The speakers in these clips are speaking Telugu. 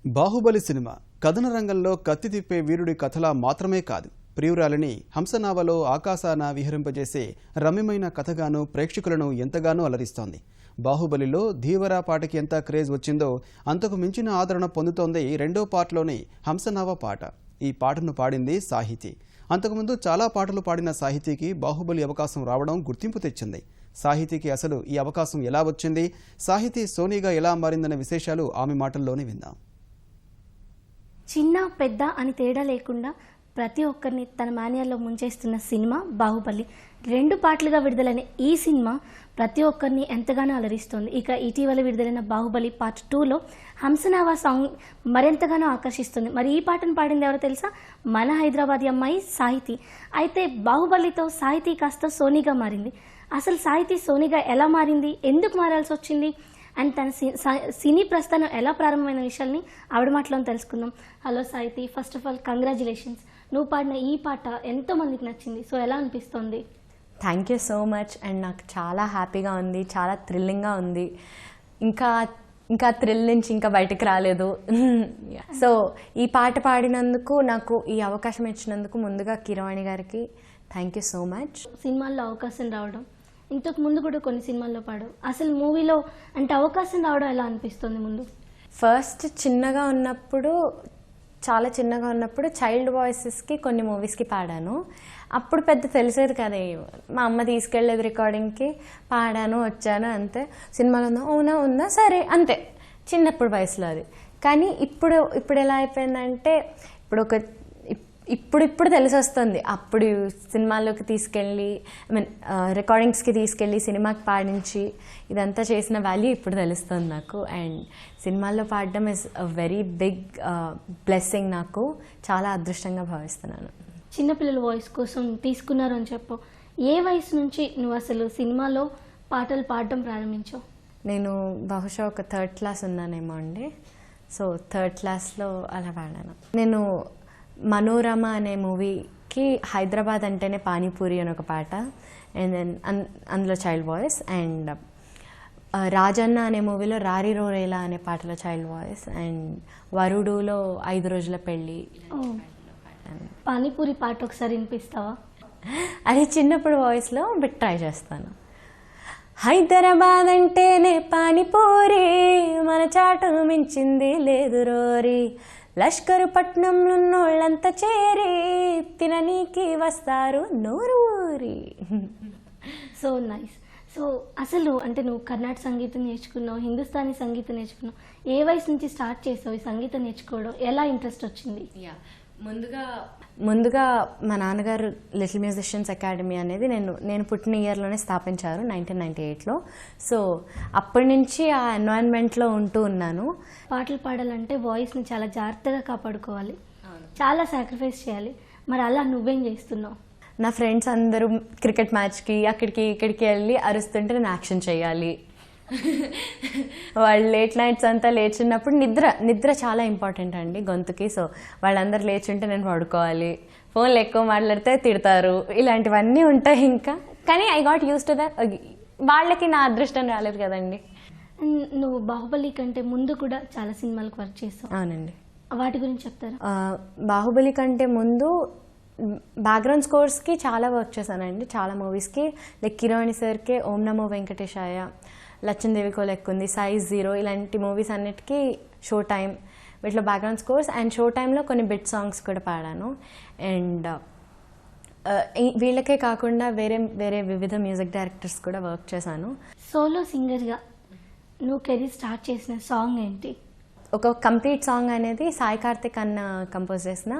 బాహుబలి సినిమా కథన రంగంలో కత్తి తిప్పే వీరుడి కథలా మాత్రమే కాదు, ప్రియురాలిని హంసనావలో ఆకాశాన విహరింపజేసే రమ్యమైన కథగాను ప్రేక్షకులను ఎంతగానో అలరిస్తోంది. బాహుబలిలో ధీవరా పాటకి ఎంత క్రేజ్ వచ్చిందో అంతకు మించిన ఆదరణ పొందుతోంది రెండో పార్ట్లోని హంసనావ పాట. ఈ పాటను పాడింది సాహితీ. అంతకుముందు చాలా పాటలు పాడిన సాహితీకి బాహుబలి అవకాశం రావడం గుర్తింపు తెచ్చింది. సాహితీకి అసలు ఈ అవకాశం ఎలా వచ్చింది, సాహితీ సోనీగా ఎలా మారిందనే విశేషాలు ఆమె మాటల్లోనే విందాం. చిన్న పెద్ద అని తేడా లేకుండా ప్రతి ఒక్కరిని తన మాన్యాల్లో ముంచేస్తున్న సినిమా బాహుబలి. 2 పార్ట్లుగా విడుదలైన ఈ సినిమా ప్రతి ఒక్కరిని ఎంతగానో అలరిస్తోంది. ఇక ఇటీవల విడుదలైన బాహుబలి పార్ట్ 2లో హంసనావా సాంగ్ మరింతగానో ఆకర్షిస్తుంది. మరి ఈ పాటను పాడింది ఎవరో తెలుసా? మన హైదరాబాదీ అమ్మాయి సాహితీ. అయితే బాహుబలితో సాహితీ కాస్త సోనీగా మారింది. అసలు సాహితీ సోనీగా ఎలా మారింది, ఎందుకు మారాల్సి వచ్చింది అండ్ తన సినీ ప్రస్థానం ఎలా ప్రారంభమైన విషయాల్ని ఆవిడ మాటలో తెలుసుకుందాం. హలో సాహితీ, ఫస్ట్ ఆఫ్ ఆల్ కంగ్రాచులేషన్స్. నువ్వు పాడిన ఈ పాట ఎంతో మందికి నచ్చింది. సో ఎలా అనిపిస్తుంది? Thank you so much. And నాకు చాలా హ్యాపీగా ఉంది, చాలా థ్రిల్లింగ్గా ఉంది. ఇంకా థ్రిల్ నుంచి ఇంకా బయటకు రాలేదు. సో ఈ పాట పాడినందుకు, నాకు ఈ అవకాశం ఇచ్చినందుకు ముందుగా కీరవాణి గారికి థ్యాంక్ యూ సో మచ్. సినిమాల్లో అవకాశం రావడం, ఇంతకు ముందు కూడా కొన్ని సినిమాల్లో పాడావు. అసలు మూవీలో అంటే అవకాశం రావడం ఎలా అనిపిస్తుంది? ముందు ఫస్ట్ చాలా చిన్నగా ఉన్నప్పుడు చైల్డ్ వాయిసెస్కి కొన్ని మూవీస్కి పాడాను. అప్పుడు పెద్ద తెలిసేది కదా, మా అమ్మ తీసుకెళ్ళేది రికార్డింగ్కి, పాడాను, వచ్చాను, అంతే. సినిమాలో ఉందా సరే అంతే, చిన్నప్పుడు వయసులో అది. కానీ ఇప్పుడు ఎలా అయిపోయిందంటే, ఇప్పుడు తెలిసి వస్తుంది. అప్పుడు సినిమాల్లోకి తీసుకెళ్ళి, రికార్డింగ్స్కి తీసుకెళ్ళి సినిమాకి పాడించి ఇదంతా చేసిన వాల్యూ ఇప్పుడు తెలుస్తుంది నాకు. అండ్ సినిమాల్లో పాడడం is a very big blessing. నాకు చాలా అదృష్టంగా భావిస్తున్నాను. చిన్నపిల్లల వాయిస్ కోసం తీసుకున్నారు అని చెప్పు. ఏ వయసు నుంచి నువ్వు అసలు సినిమాలో పాటలు పాడడం ప్రారంభించావు? నేను బహుశా ఒక 3rd క్లాస్ ఉన్నానేమో అండి. సో 3rd క్లాస్లో అలా పాడాను. నేను మనోరమ అనే మూవీకి హైదరాబాద్ అంటేనే పానీపూరి అని ఒక పాట, అండ్ దెన్ అందులో చైల్డ్ వాయిస్. అండ్ రాజన్న అనే మూవీలో రారి రోరేలా అనే పాటలో చైల్డ్ వాయిస్. అండ్ వరుడులో 5 రోజుల పెళ్ళి. పానీపూరి పాట ఒకసారి వినిపిస్తావా? అది చిన్నప్పుడు వాయిస్లో బిట్ ట్రై చేస్తాను. హైదరాబాద్ అంటేనే పానీపూరి, మన చాటును మించింది లేదు రోరి, లష్కరు పట్నంలో ఉన్నోళ్ళంతా చేరి తిననీకి వస్తారు నోరూరి. So nice. సో అసలు అంటే నువ్వు కర్ణాటక సంగీతం నేర్చుకున్నావు, హిందుస్థానీ సంగీతం నేర్చుకున్నావు. ఏ వయసు నుంచి స్టార్ట్ చేసావు ఈ సంగీతం నేర్చుకోవడం? ఎలా ఇంట్రెస్ట్ వచ్చింది? ముందుగా మా నాన్నగారు లిటిల్ మ్యూజిషియన్స్ అకాడమీ అనేది నేను పుట్టిన ఇయర్లోనే స్థాపించారు, 1998లో. సో అప్పటి నుంచి ఆ ఎన్వైరన్మెంట్లో ఉంటూ ఉన్నాను. పాటలు పాడాలంటే వాయిస్ని చాలా జాగ్రత్తగా కాపాడుకోవాలి, చాలా సాక్రిఫైస్ చేయాలి. మరి అలా నువ్వేం చేస్తున్నావు? నా ఫ్రెండ్స్ అందరూ క్రికెట్ మ్యాచ్కి అక్కడికి ఇక్కడికి వెళ్ళి అరుస్తుంటే నేను యాక్షన్ చేయాలి. వాళ్ళు లేట్ నైట్స్ అంతా లేచినప్పుడు నిద్ర చాలా ఇంపార్టెంట్ అండి గొంతుకి. సో వాళ్ళందరూ లేచుంటే నేను పడుకోవాలి, ఫోన్లు ఎక్కువ మాట్లాడితే తిడతారు, ఇలాంటివన్నీ ఉంటాయి. ఇంకా కానీ I got use to that. వాళ్ళకి నా అదృష్టం రాలేదు కదండి. నువ్వు బాహుబలి కంటే ముందు కూడా చాలా సినిమాలకు వర్క్ చేస్తావు. అవునండి. వాటి గురించి చెప్తారా? బాహుబలి కంటే ముందు బ్యాక్గ్రౌండ్ స్కోర్స్కి చాలా వర్క్ చేశానండి, చాలా మూవీస్కి. లైక్ కిరవాణి సార్కే ఓం నమో వెంకటేశాయ, లచ్చన్ కోలెక్కుంది, సైజ్ 0 ఇలాంటి మూవీస్ అన్నిటికీ షో టైమ్ వీటిలో బ్యాక్గ్రౌండ్ స్కోర్స్. అండ్ షో టైంలో కొన్ని బిట్ సాంగ్స్ కూడా పాడాను. అండ్ వీళ్ళకే కాకుండా వేరే వివిధ మ్యూజిక్ డైరెక్టర్స్ కూడా వర్క్ చేశాను. సోలో సింగర్గా నువ్వు కెరీర్ స్టార్ట్ చేసిన సాంగ్ ఏంటి? ఒక కంప్లీట్ సాంగ్ అనేది సాయి కార్తిక్ అన్న కంపోజ్ చేసిన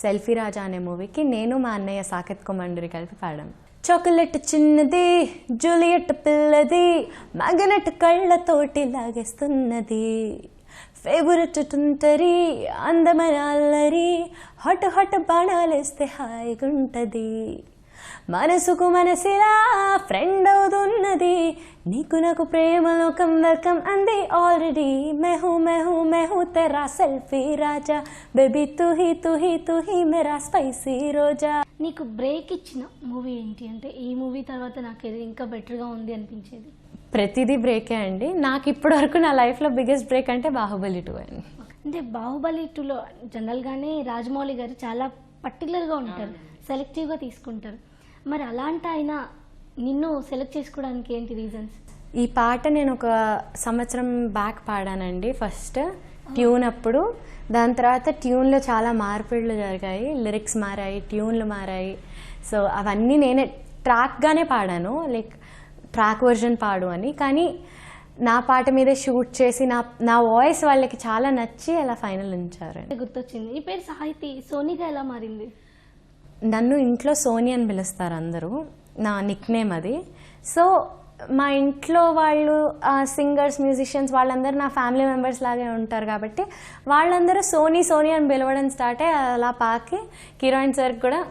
సెల్ఫీ రాజా అనే మూవీకి నేను మా అన్నయ్య సాకేత్ కొమండూరి కలిపి పాడాం. చాక్లెట్ చిన్నది, జూలియట్ పిల్లది, మ్యాగ్నెట్ కళ్ళతోటి లాగేస్తున్నది, ఫేవరెట్ తుంటరి, అందమైన అల్లరి, హాట్ బాణాలేస్తే హాయిగుంటది, మనసుకు మనసిలా ఫ్రెండ్ అవుతున్నది, నీకు నాకు ప్రేమలోకం వెల్కమ్ అంది ఆల్రెడీ, మెహూ తెరా సెల్ఫీ రాజా, బేబీ తుహి మెరా స్పైసీ రోజా. నీకు బ్రేక్ ఇచ్చిన మూవీ ఏంటి? అంటే ఈ మూవీ తర్వాత నాకు ఇది ఇంకా బెటర్గా ఉంది అనిపించేది. ప్రతిదీ బ్రేకే అండి. నాకు ఇప్పటివరకు నా లైఫ్లో బిగ్గెస్ట్ బ్రేక్ అంటే బాహుబలి 2 అండి. అంటే బాహుబలి 2లో జనరల్గానే రాజమౌళి గారు చాలా పర్టికులర్గా ఉంటారు, సెలెక్టివ్గా తీసుకుంటారు. మరి అలాంటి ఆయన నిన్ను సెలెక్ట్ చేసుకోవడానికి ఏంటి రీజన్స్? ఈ పాట నేను ఒక సంవత్సరం బ్యాక్ పాడానండి ఫస్ట్ ట్యూన్ అప్పుడు. దాని తర్వాత ట్యూన్లో చాలా మార్పిడులు జరిగాయి, లిరిక్స్ మారాయి, ట్యూన్లు మారాయి. సో అవన్నీ నేనే ట్రాక్గానే పాడాను, లైక్ ట్రాక్ వర్జన్ పాడు అని. కానీ నా పాట మీదే షూట్ చేసి నా వాయిస్ వాళ్ళకి చాలా నచ్చి అలా ఫైనల్ ఉంచారు. గుర్తొచ్చింది, ఈ పేరు సాహితీ సోనీగా ఎలా మారింది? నన్ను ఇంట్లో సోని అని పిలుస్తారు అందరూ, నా నిక్ నేమ్ అది. సో మా ఇంట్లో వాళ్ళు సింగర్స్, మ్యూజిషియన్స్ వాళ్ళందరూ నా ఫ్యామిలీ మెంబర్స్ లాగే ఉంటారు కాబట్టి వాళ్ళందరూ సోనీ సోనీ అని పిలవడం స్టార్ట్ అయ్యి అలా పాకి కిరణ్ సార్ కూడా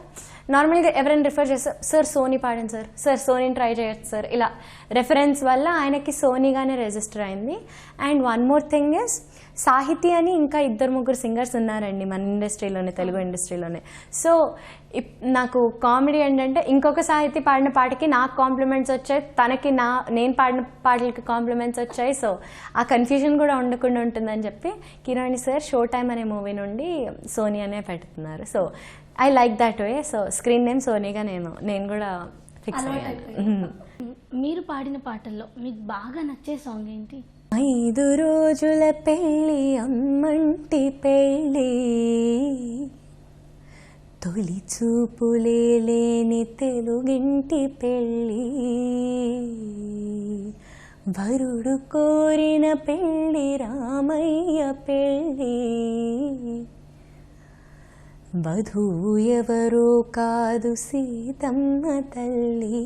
నార్మల్గా ఎవరైనా రిఫర్ చేస్తారు, సార్ సోనీ పాడండి సార్, సార్ సోనీని ట్రై చేయొచ్చు సార్, ఇలా రెఫరెన్స్ వల్ల ఆయనకి సోనీగానే రిజిస్టర్ అయింది. And one more thing is సాహితీ అని ఇంకా 2-3 సింగర్స్ ఉన్నారండి మన ఇండస్ట్రీలోనే, తెలుగు ఇండస్ట్రీలోనే. సో నాకు కామెడీ ఏంటంటే ఇంకొక సాహితీ పాడిన పాటకి నాకు కాంప్లిమెంట్స్ వచ్చాయి, తనకి నేను పాడిన పాటలకి కాంప్లిమెంట్స్ వచ్చాయి. సో ఆ కన్ఫ్యూజన్ కూడా ఉండకుండా ఉంటుందని చెప్పి కిరణ్ సార్ షో టైమ్ అనే మూవీ నుండి సోనీ అనే పెడుతున్నారు. So I like that way. So screen name సోనీగా నేను కూడా ఫిక్స్ అయ్యాను. మీరు పాడిన పాటల్లో మీకు బాగా నచ్చే సాంగ్ ఏంటి? 5 రోజుల పెళ్ళి అమ్మంటి పెళ్ళి, తొలి చూపులే లేని తెలుగింటి పెళ్ళి, వరుడు కోరిన పెళ్ళి రామయ్య పెళ్ళి, వధువు ఎవరో కాదు సీతమ్మ తల్లి,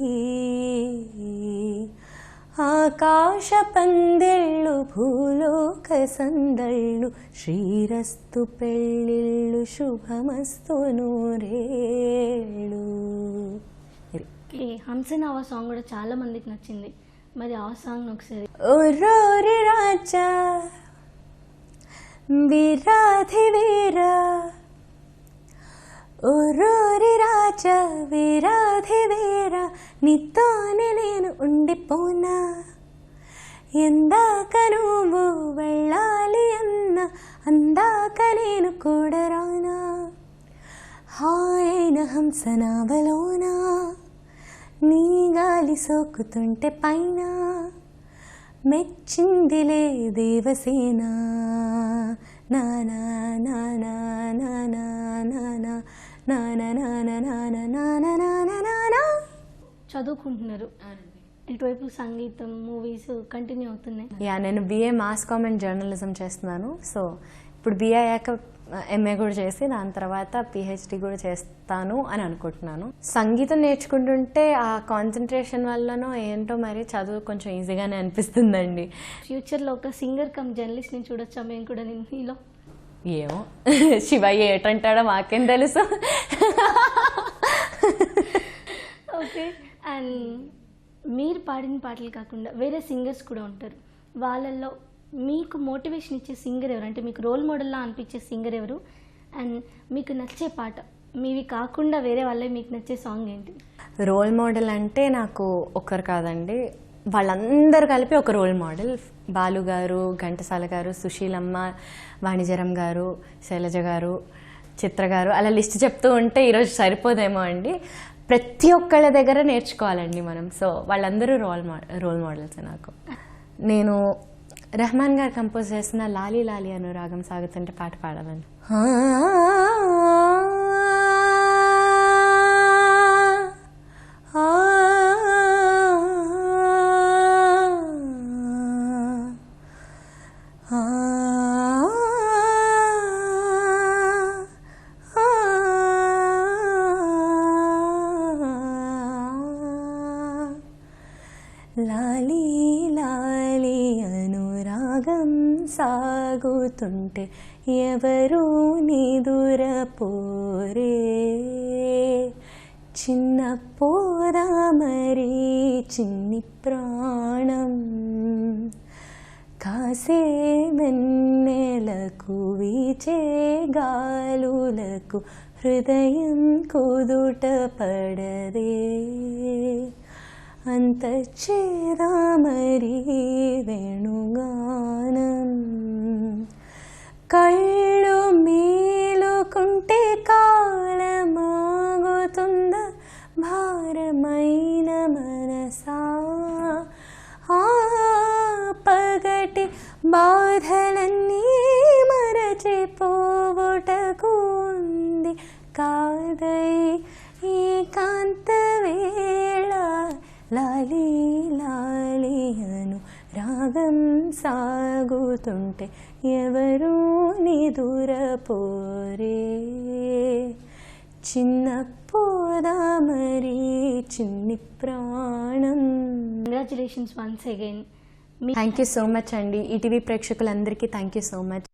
ఆకాశ పందిళ్ళు భూలోక సందళ్ళు, శ్రీరస్తు పెళ్ళిళ్ళు శుభమస్తు నూరేళ్ళు. హంసనావా సాంగ్ కూడా చాలా మందికి నచ్చింది, మరి ఆ సాంగ్ ఒకసారి. ఓరోరి రాజా విరాధి వీరా, ఓరోరి రాజా విరాధి వీరా, నీతోనే నేను ఉండిపోనా, ఎందాక నువ్వు వెళ్ళాలి అన్న అందాక నేను కూడా రానా, హాయైన హంసనావలోనా నీ గాలి సోకుతుంటే పైన, మెచ్చిందిలే దేవసేన నానా నానా నానా నానా నానా నానా నానా నానా. చదువుకుంటున్నారు, ఇటువైపు సంగీతం, మూవీస్ కంటిన్యూ అవుతున్నాయి. నేను BA mass comm and journalism చేస్తున్నాను. సో ఇప్పుడు BA అయ్యాక MA కూడా చేసి దాని తర్వాత PhD కూడా చేస్తాను అని అనుకుంటున్నాను. సంగీతం నేర్చుకుంటుంటే ఆ కాన్సన్ట్రేషన్ వల్లనో ఏంటో మరి చదువు కొంచెం ఈజీగానే అనిపిస్తుందండి. ఫ్యూచర్లో ఒక సింగర్ కమ్ జర్నలిస్ట్ని చూడొచ్చా మేము కూడా నీలో? ఏమో శివయ్య ఏటంటాడో మాకేం తెలుసు. ఓకే. అండ్ మీరు పాడిన పాటలు కాకుండా వేరే సింగర్స్ కూడా ఉంటారు, వాళ్ళల్లో మీకు మోటివేషన్ ఇచ్చే సింగర్ ఎవరు, అంటే మీకు రోల్ మోడల్లా అనిపించే సింగర్ ఎవరు? అండ్ మీకు నచ్చే పాట మీవి కాకుండా వేరే వాళ్ళే మీకు నచ్చే సాంగ్ ఏంటి? రోల్ మోడల్ అంటే నాకు ఒక్కరు కాదండి, వాళ్ళందరూ కలిపి ఒక రోల్ మోడల్. బాలు గారు, ఘంటసాల గారు, సుశీలమ్మ, వాణిజ్యరం గారు, శైలజ గారు, చిత్ర గారు, అలా లిస్ట్ చెప్తూ ఉంటే ఈరోజు సరిపోదేమో అండి. ప్రతి ఒక్కళ్ళ దగ్గర నేర్చుకోవాలండి మనం. సో వాళ్ళందరూ రోల్ మోడల్స్ నాకు. నేను రెహమాన్ గారు కంపోజ్ చేసిన లాలీ లాలీ అను రాగం సాగుతుంటే పాట పాడాలని. లాలీ లాలీ అనురాగం సాగుతుంటే ఎవరు నిదురపోరే, చిన్న పోదా మరి చిన్ని ప్రాణం, కాసే వెన్నెలకు వీచే గాలులకు హృదయం కుదుట పడదే, అంత చేరామరి వేణుగానం కళ్ళు మేలుకుంటే కాలమాగుతుంద భారమైన మనసా ఆ పగటి బాధలన్నీ మరచిపోవుటకు ఉంది కాదై ఏకాంత వేళ లాలి లాలి అను రాగం సాగుతుంటే ఎవరు నిదురపోరే చిన్న పోదామరి చిన్ని ప్రాణం. Congratulations once again. Thank you so much అండి. ఈటీవీ ప్రేక్షకులందరికీ థ్యాంక్ యూ సో మచ్.